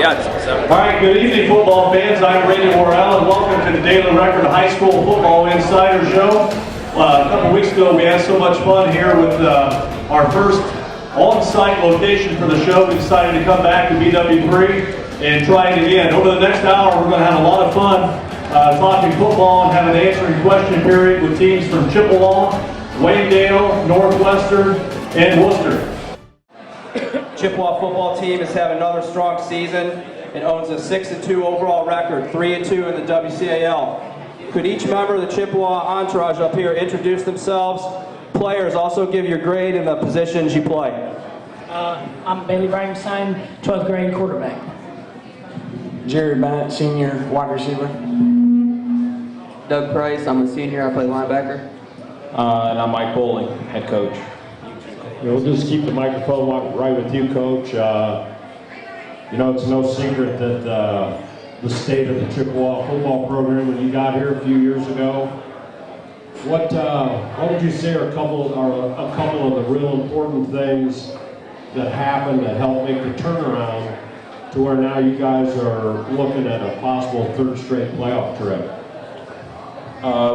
Yeah, so. All right, good evening, football fans. I'm Randy Morrell, and welcome to the Daily Record High School Football Insider Show. A couple weeks ago, we had so much fun here with our first on-site location for the show. We decided to come back to BW3 and try it again. Over the next hour, we're going to have a lot of fun talking football and have an answering question period with teams from Chippewa, Waynedale, Northwestern, and Worcester. Chippewa football team has had another strong season and owns a 6-2 overall record, 3-2 in the WCAL. Could each member of the Chippewa entourage up here introduce themselves? Players, also give your grade and the positions you play. I'm Bailey Frankenstein, 12th grade quarterback. Jerry Bennett, senior wide receiver. Doug Price, I'm a senior, I play linebacker. And I'm Mike Bowling, head coach. We'll just keep the microphone right with you, Coach. You know, it's no secret that the state of the Chippewa football program, when you got here a few years ago, what would you say are a couple of the real important things that happened to help make the turnaround to where now you guys are looking at a possible third straight playoff trip?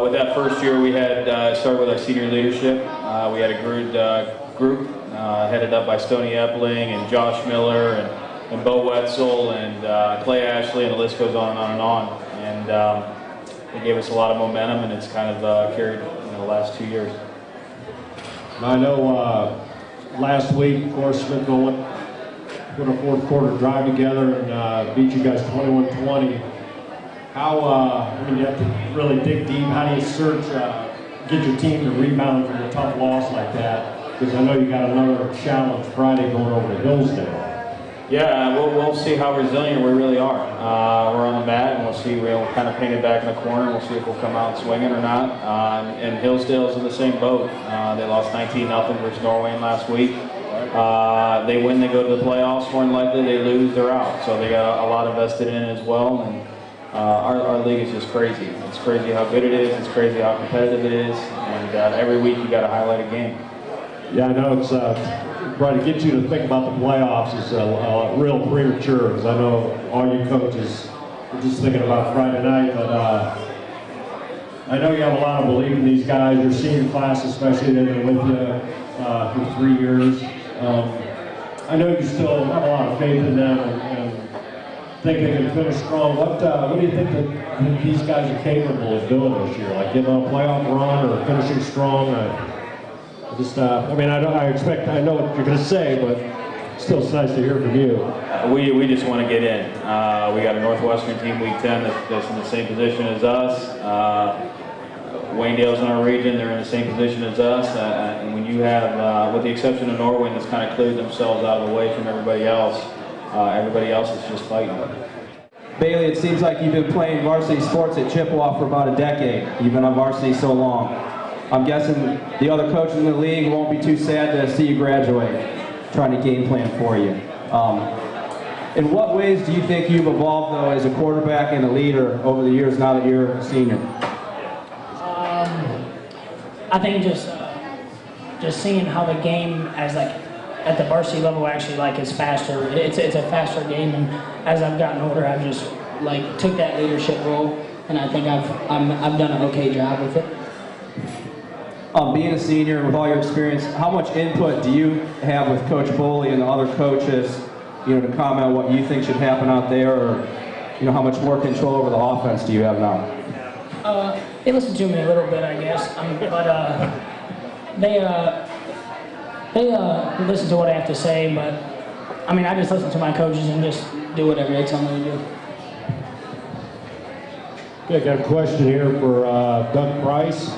With that first year, we had started with our senior leadership. We had a group headed up by Stoney Epling and Josh Miller and Bo Wetzel and Clay Ashley, and the list goes on and on and on. And it gave us a lot of momentum, and it's kind of carried the last 2 years. I know last week, of course, Smithville put a fourth quarter drive together and beat you guys 21-20. How, I mean, you have to really dig deep. How do you get your team to rebound from a tough loss like that? Because I know you got another challenge Friday going over to Hillsdale. Yeah, we'll see how resilient we really are. We're on the mat, and we'll see. We'll kind of paint it back in the corner. We'll see if we'll come out swinging or not. And Hillsdale's in the same boat. They lost 19-0 versus Norway last week. They win, they go to the playoffs. More than likely, they lose, they're out. So they got a lot invested in it as well. And our league is just crazy. It's crazy how good it is. It's crazy how competitive it is. And every week you got to highlight a game. Yeah, I know it's trying to get you to think about the playoffs is real premature, because I know all you coaches are just thinking about Friday night. But I know you have a lot of belief in these guys. Your senior class, especially, they've been with you for 3 years. I know you still have a lot of faith in them and think they can finish strong. What do you think that these guys are capable of doing this year? Like getting on a playoff run or finishing strong? I mean, I know what you're going to say, but still it's nice to hear from you. We just want to get in. We got a Northwestern team week 10 that's in the same position as us. Waynedale's in our region, they're in the same position as us. And when you have, with the exception of Norway, that's kind of cleared themselves out of the way from everybody else is just fighting. Bailey, it seems like you've been playing varsity sports at Chippewa for about a decade. You've been on varsity so long. I'm guessing the other coaches in the league won't be too sad to see you graduate, trying to game plan for you. In what ways do you think you've evolved, though, as a quarterback and a leader over the years now that you're a senior? I think just seeing how the game as at the varsity level actually is faster. It's a faster game, and as I've gotten older, I've just took that leadership role, and I think I've done an okay job with it. Being a senior and with all your experience, how much input do you have with Coach Boley and the other coaches, to comment on what you think should happen out there, or how much more control over the offense do you have now? They listen to me a little bit, I guess, but they listen to what I have to say. But I mean, I just listen to my coaches and just do whatever they tell me to do. Okay, I got a question here for Doug Price.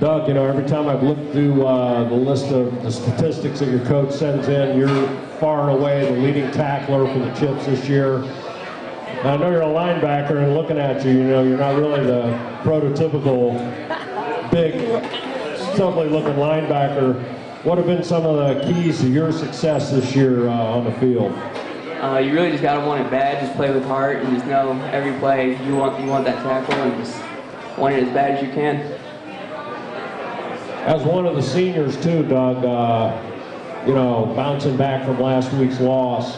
Doug, every time I've looked through the list of the statistics that your coach sends in, you're far and away the leading tackler for the Chips this year. Now, I know you're a linebacker, and looking at you, you're not really the prototypical big, stumbly-looking linebacker. What have been some of the keys to your success this year on the field? You really just gotta want it bad. Just play with heart, and just know every play you want that tackle, and just want it as bad as you can. As one of the seniors too, Doug, bouncing back from last week's loss,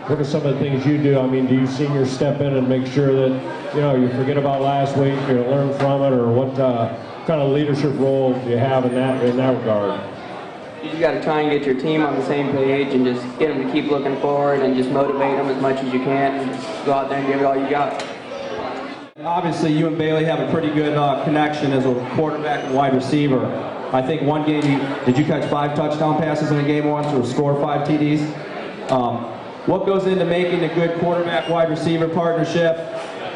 What are some of the things you do? I mean, do you seniors step in and make sure that, you know, you forget about last week, you learn from it, or what kind of leadership role do you have in that regard? You just got to try and get your team on the same page and just get them to keep looking forward and just motivate them as much as you can and just go out there and give it all you got. Obviously, you and Bailey have a pretty good connection as a quarterback and wide receiver. I think one game, did you catch 5 touchdown passes in a game once or score 5 TDs? What goes into making a good quarterback-wide receiver partnership?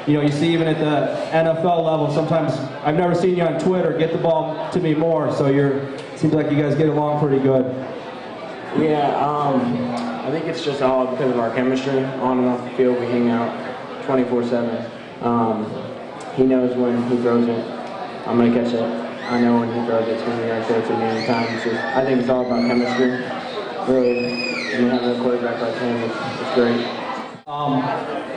You know, you see even at the NFL level, sometimes I've never seen you on Twitter, get the ball to me more, so seems like you guys get along pretty good. Yeah, I think it's just all because of our chemistry. On and off the field, we hang out 24/7. He knows when he throws it, I'm going to catch it. I know when he throws it, it's going to be right there to me anytime. I think it's all about chemistry. Really, when you have a quarterback like him, it's great.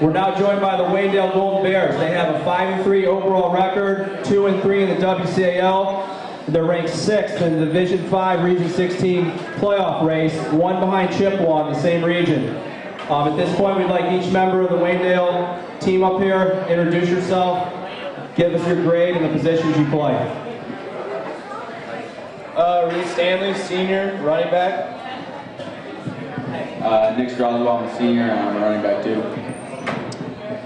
We're now joined by the Waynedale Golden Bears. They have a 5-3 overall record, 2-3 in the WCAL. They're ranked 6th in the Division 5 Region 16 playoff race, one behind Chippewa in the same region. At this point, we'd like each member of the Waynedale team up here, introduce yourself, give us your grade and the positions you play. Reed Stanley, senior, running back. Nick Straswell, I'm a senior, and I'm a running back too.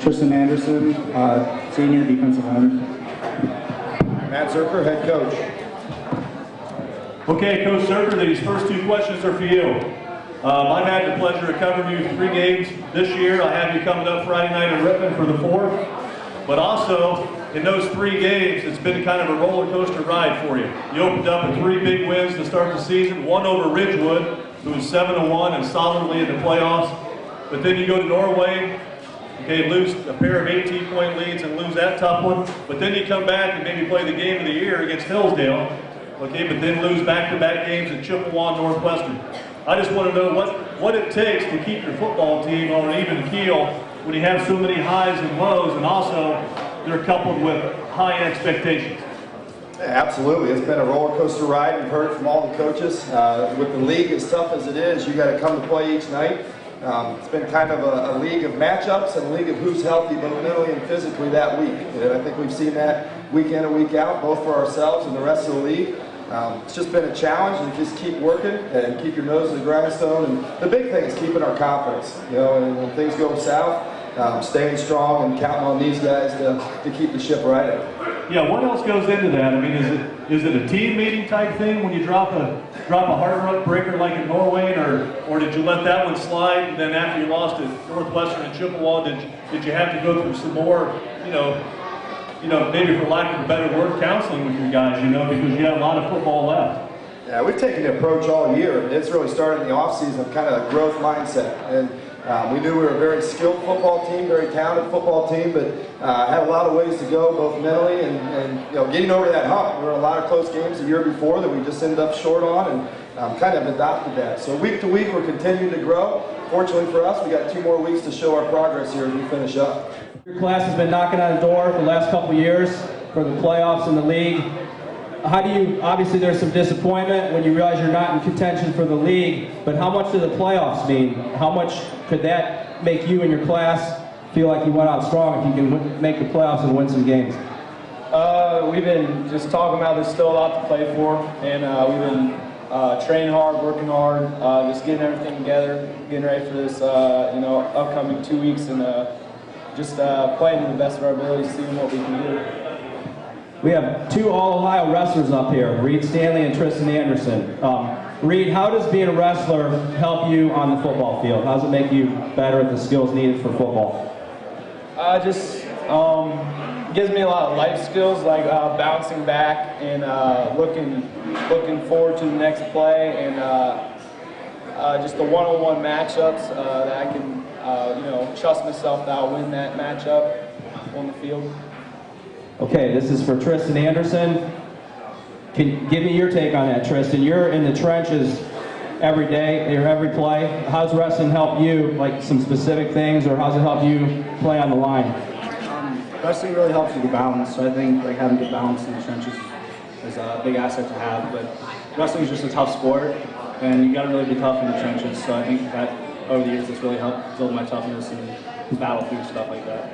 Tristan Anderson, senior, defensive end. Matt Zerker, head coach. Okay, Coach Zerker, these first 2 questions are for you. I've had the pleasure of covering you 3 games this year. I have you coming up Friday night in Ripon for the 4th. But also, in those 3 games, it's been kind of a roller coaster ride for you. You opened up with 3 big wins to start the season, one over Ridgewood, who was 7-1 and solidly in the playoffs. But then you go to Norway, okay, lose a pair of 18-point leads and lose that tough one. But then you come back and maybe play the game of the year against Hillsdale, okay, but then lose back-to-back games at Chippewa and Northwestern. I just want to know what it takes to keep your football team on an even keel when you have so many highs and lows, and also they're coupled with high expectations. Yeah, absolutely. It's been a roller coaster ride. We've heard it from all the coaches. With the league as tough as it is, you got to come to play each night. It's been kind of a league of matchups and a league of who's healthy both mentally and physically that week. And I think we've seen that week in and week out, both for ourselves and the rest of the league. It's just been a challenge to just keep working and keep your nose to the grindstone. And the big thing is keeping our confidence. You know, and when things go south, staying strong and counting on these guys to keep the ship riding. Yeah, what else goes into that? I mean, is it a team meeting type thing when you drop a heart breaker like in Norway, or did you let that one slide? And then after you lost at Northwestern and Chippewa, did you have to go through some more, you know, maybe for lack of a better word, counseling with your guys, you know, because you had a lot of football left? Yeah, we've taken the approach all year. It's really started in the offseason, kind of a growth mindset. And we knew we were a very skilled football team, very talented football team, but had a lot of ways to go, both mentally and you know, getting over that hump. There were a lot of close games the year before that we just ended up short on, and kind of adopted that. So week to week, we're continuing to grow. Fortunately for us, we got 2 more weeks to show our progress here as we finish up. Your class has been knocking on the door the last couple years for the playoffs in the league. How do you, obviously there's some disappointment when you realize you're not in contention for the league, but how much do the playoffs mean? How much could that make you and your class feel like you went out strong if you can make the playoffs and win some games? We've been just talking about there's still a lot to play for, and we've been training hard, working hard, just getting everything together, getting ready for this you know, upcoming 2 weeks, and just playing to the best of our ability, seeing what we can do. We have 2 All-Ohio wrestlers up here, Reed Stanley and Tristan Anderson. Reed, how does being a wrestler help you on the football field? How does it make you better at the skills needed for football? Just gives me a lot of life skills, like bouncing back and looking forward to the next play, and just the one-on-one matchups that I can you know, trust myself that I'll win that matchup on the field. Okay, this is for Tristan Anderson. Give me your take on that, Tristan. You're in the trenches every day, or every play. How's wrestling help you, like some specific things, or how's it help you play on the line? Wrestling really helps with the balance, so I think like having good balance in the trenches is a big asset to have. But wrestling is just a tough sport, and you got to really be tough in the trenches. So I think that over the years it's really helped build my toughness and battle through stuff like that.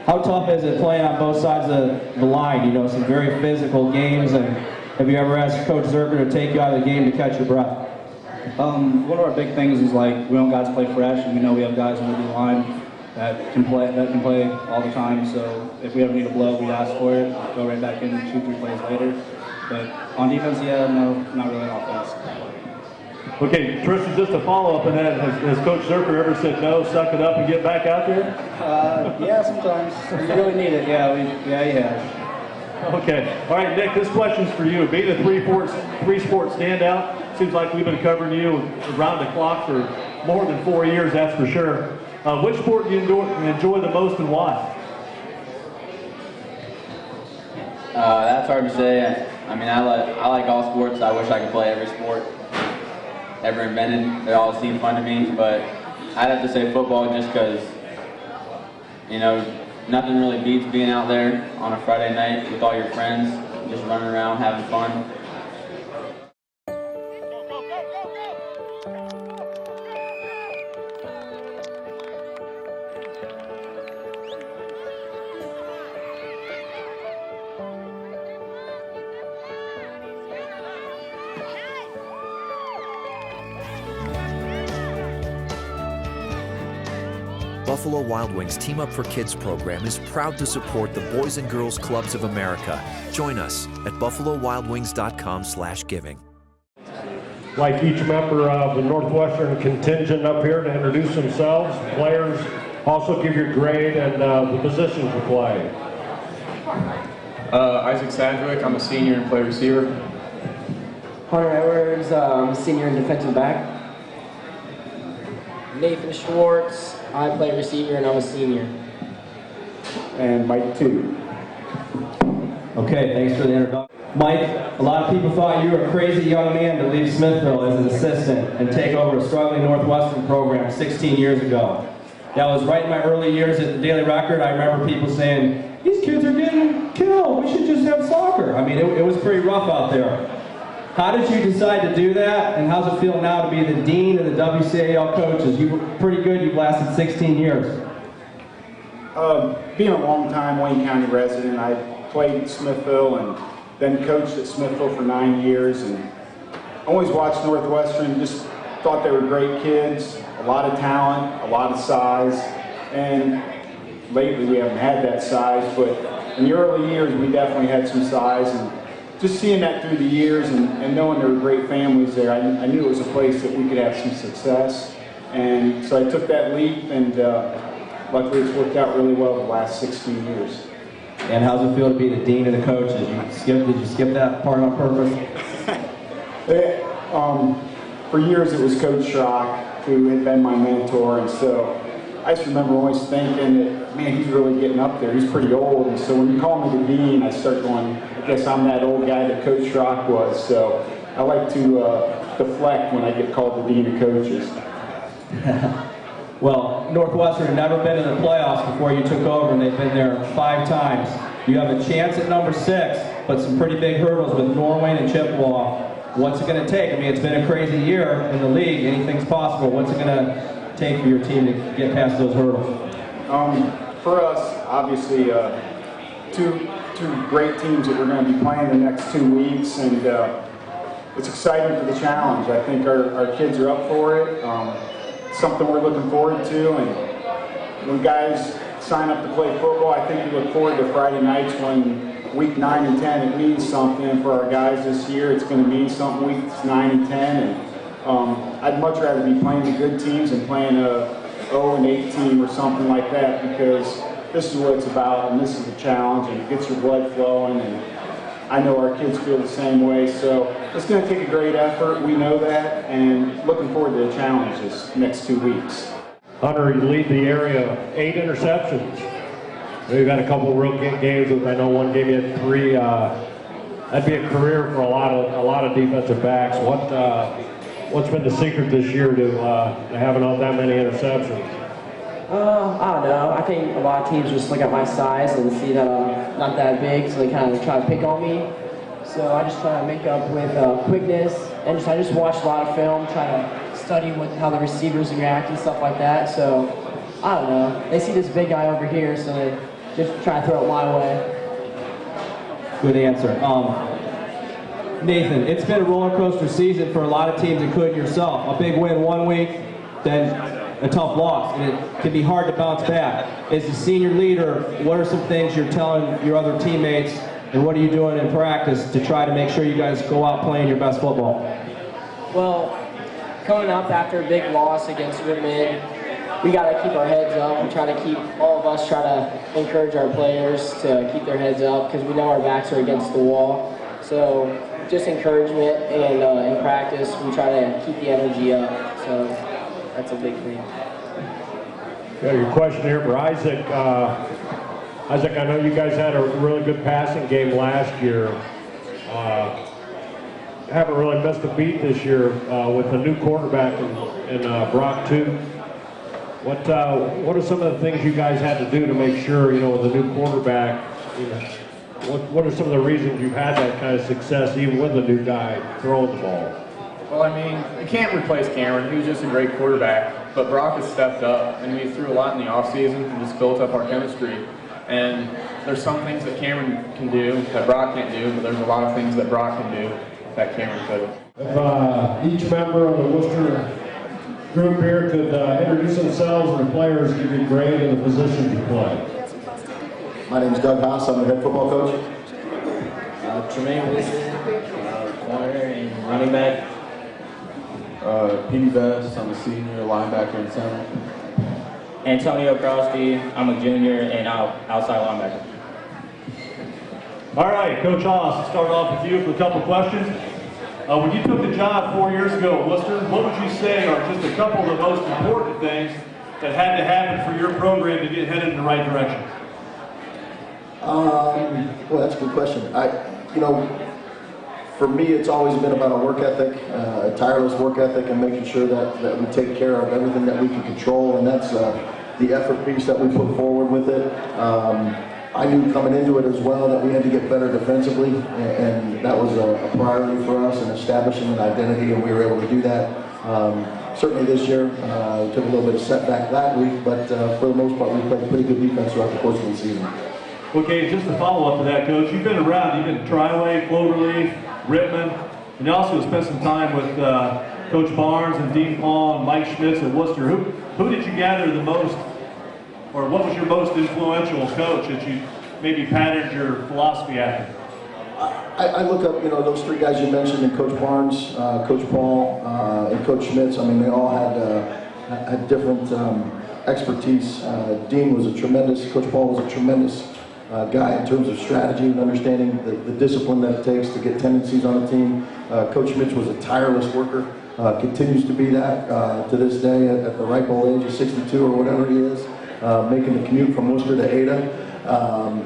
How tough is it playing on both sides of the line? You know, some very physical games, and have you ever asked Coach Zerker to take you out of the game to catch your breath? One of our big things is like we want guys to play fresh, and we know we have guys on the line that can play all the time. So if we ever need a blow, we ask for it, go right back in 2-3 plays later. But on defense, yeah, no, not really on offense. Okay, Tristan, just to follow up on that, has Coach Zerker ever said no, suck it up and get back out there? Yeah, sometimes. We really need it. Yeah, he has. Okay. All right, Nick, this question's for you. Being a three-sport standout, seems like we've been covering you around the clock for more than 4 years, that's for sure. Which sport do you enjoy the most and why? That's hard to say. I mean, I like all sports. I wish I could play every sport ever invented. They all seem fun to me, but I'd have to say football just because, you know, nothing really beats being out there on a Friday night with all your friends, just running around having fun. Buffalo Wild Wings Team Up for Kids program is proud to support the Boys and Girls Clubs of America. Join us at buffalowildwings.com/giving. Like each member of the Northwestern contingent up here to introduce themselves. Players also give your grade and the positions you play. Isaac Sadgwick, I'm a senior and play receiver. Hunter Edwards, senior and defensive back. Nathan Schwartz, I play receiver and I'm a senior. And Mike too. Okay, thanks for the introduction. Mike, a lot of people thought you were a crazy young man to leave Smithville as an assistant and take over a struggling Northwestern program 16 years ago. That was right in my early years at the Daily Record. I remember people saying, these kids are getting killed, we should just have soccer. I mean, it was pretty rough out there. How did you decide to do that, and how's it feel now to be the dean of the WCAL coaches? You were pretty good, you've lasted 16 years. Being a long-time Wayne County resident, I played at Smithville and then coached at Smithville for 9 years, and always watched Northwestern, just thought they were great kids, a lot of talent, a lot of size, and lately we haven't had that size, but in the early years we definitely had some size, and just seeing that through the years and knowing there were great families there, I knew it was a place that we could have some success. And so I took that leap, and luckily it's worked out really well the last 16 years. And how's it feel to be the dean of the coaches? Did you skip that part on purpose? For years it was Coach Schrock, who had been my mentor, and so I just remember always thinking that, man, he's really getting up there. He's pretty old, and so when you call me the dean, I start going, I guess I'm that old guy that Coach Schrock was. So I like to deflect when I get called the dean of coaches. Well, Northwestern had never been in the playoffs before you took over, and they've been there 5 times. You have a chance at number 6, but some pretty big hurdles with Norway and Chippewa. What's it going to take? I mean, it's been a crazy year in the league. Anything's possible. What's it going to take for your team to get past those hurdles? For us, obviously, two great teams that we're going to be playing the next 2 weeks, and it's exciting for the challenge. I think our kids are up for it. Something we're looking forward to, and when guys sign up to play football, I think we look forward to Friday nights when week 9 and 10, it means something. And for our guys this year, it's going to mean something weeks 9 and 10. And I'd much rather be playing the good teams and playing a 0-8 team or something like that, because this is what it's about, and this is a challenge, and it gets your blood flowing. And I know our kids feel the same way, so it's going to take a great effort. We know that, and looking forward to the challenge this next 2 weeks. Hunter, you lead the area, 8 interceptions. You've had a couple of real games. I know one game you had 3. That'd be a career for a lot of defensive backs. What's been the secret this year to having all that many interceptions? I don't know. I think a lot of teams just look at my size and see that I'm not that big, so they kind of try to pick on me. So I just try to make up with quickness, and I just watch a lot of film, try to study how the receivers react and stuff like that. So, I don't know. They see this big guy over here, so they just try to throw it my way. Good answer. Nathan, it's been a roller coaster season for a lot of teams, including yourself. A big win one week, then a tough loss, and it can be hard to bounce back. As the senior leader, what are some things you're telling your other teammates, and what are you doing in practice to try to make sure you guys go out playing your best football? Well, coming up after a big loss against Whitman, we got to keep our heads up. We try to keep, all of us try to encourage our players to keep their heads up because we know our backs are against the wall. So just encouragement, and in practice we try to keep the energy up. So that's a big thing. Got your question here for Isaac. Isaac, I know you guys had a really good passing game last year. Haven't really missed a beat this year with a new quarterback in Brock too. What are some of the things you guys had to do to make sure, you know, with a new quarterback, you know, what are some of the reasons you've had that kind of success even with a new guy throwing the ball? Well, I mean, you can't replace Cameron. He was just a great quarterback. But Brock has stepped up, and we threw a lot in the offseason and just built up our chemistry. And there's some things that Cameron can do that Brock can't do, but there's a lot of things that Brock can do that Cameron couldn't. If each member of the Worcester group here could introduce themselves and the players, give you a grade and the position you play. My name is Doug Haas. I'm the head football coach. Tremaine Wilson, corner and running back. Petey Best, I'm a senior linebacker and center. Antonio Crosby, I'm a junior and outside linebacker. All right, Coach Haas, to start off with you for a couple questions. When you took the job 4 years ago at Worcester, what would you say are just a couple of the most important things that had to happen for your program to get headed in the right direction? Well, that's a good question. For me, it's always been about a work ethic, a tireless work ethic, and making sure that we take care of everything that we can control, and that's the effort piece that we put forward with it. I knew coming into it as well that we had to get better defensively, and that was a priority for us in establishing an identity, and we were able to do that. Certainly this year, we took a little bit of setback that week, but for the most part, we played pretty good defense throughout the course of the season. Okay, just to follow up to that, Coach, you've been around. You've been Triway, Cloverleaf, Rittman, and you also spent some time with Coach Barnes and Dean Paul and Mike Schmitz at Worcester. Who did you gather the most, or what was your most influential coach that you maybe patterned your philosophy after? I look up, those three guys you mentioned, and Coach Barnes, Coach Paul, and Coach Schmitz. I mean, they all had different expertise. Dean was Coach Paul was a tremendous guy in terms of strategy and understanding the discipline that it takes to get tendencies on a team. Coach Mitch was a tireless worker, continues to be that to this day at the ripe old age of 62 or whatever he is, making the commute from Worcester to Ada.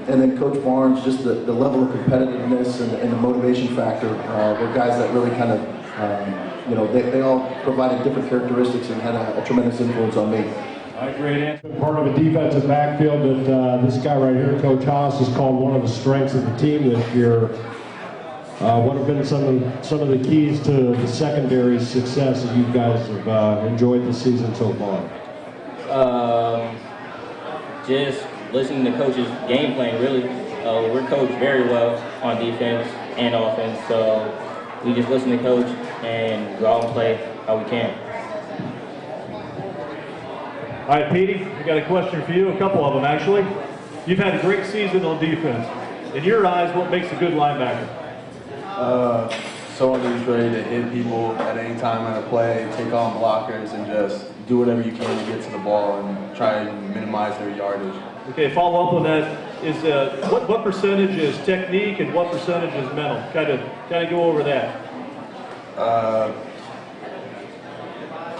And then Coach Barnes, just the level of competitiveness and the motivation factor were guys that really kind of, they all provided different characteristics and had a tremendous influence on me. Great answer. Part of a defensive backfield that this guy right here, Coach Haas, has called one of the strengths of the team this year. What have been some of the keys to the secondary success that you guys have enjoyed this season so far? Just listening to Coach's game plan, really. We're coached very well on defense and offense, so we just listen to Coach and go out and play how we can. All right, Petey, I got a question for you, a couple of them actually. You've had a great season on defense. In your eyes, what makes a good linebacker? Someone who's ready to hit people at any time on a play, take on blockers, and just do whatever you can to get to the ball and try and minimize their yardage. Okay, follow up on that is what percentage is technique and what percentage is mental? Kind of go over that.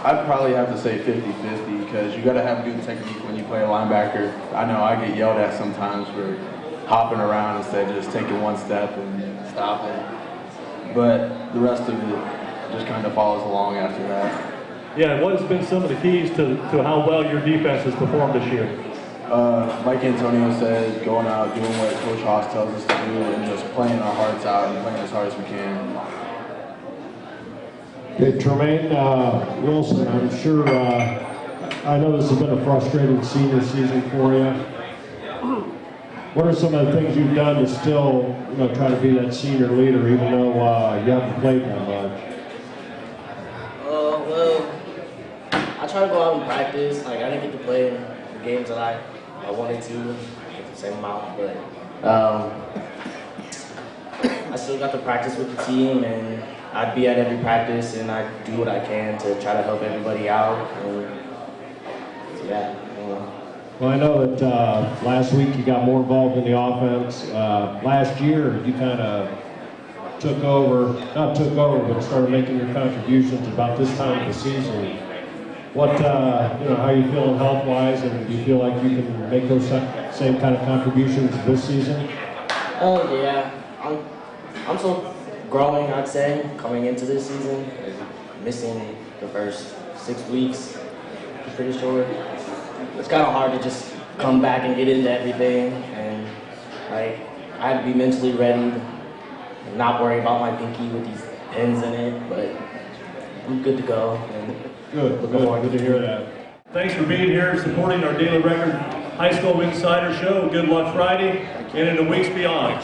I'd probably have to say 50-50 because you got to have good technique when you play a linebacker. I know I get yelled at sometimes for hopping around instead of just taking one step and stopping. But the rest of it just kind of follows along after that. Yeah, what has been some of the keys to how well your defense has performed this year? Mike Antonio said going out, doing what Coach Haas tells us to do, and just playing our hearts out and playing as hard as we can. Okay, Tremaine Wilson, I'm sure, I know this has been a frustrating senior season for you. What are some of the things you've done to still, try to be that senior leader, even though you haven't played that much? Well, I try to go out and practice. Like, I didn't get to play in the games that I wanted to, get the same amount, but I still got to practice with the team, and I'd be at every practice, and I do what I can to try to help everybody out. And so, yeah. Well, I know that last week you got more involved in the offense. Last year you kind of not took over, but started making your contributions about this time of the season. What, how are you feeling health-wise, and do you feel like you can make those same kind of contributions this season? Oh, yeah. I'm still growing, I'd say, coming into this season. Missing the first 6 weeks, I'm pretty sure. It's kind of hard to just come back and get into everything, and like I had to be mentally ready and not worry about my pinky with these pins in it, but I'm good to go. And Good to hear that. Thanks for being here, supporting our Daily Record High School Insider Show. Good luck Friday and in the weeks beyond.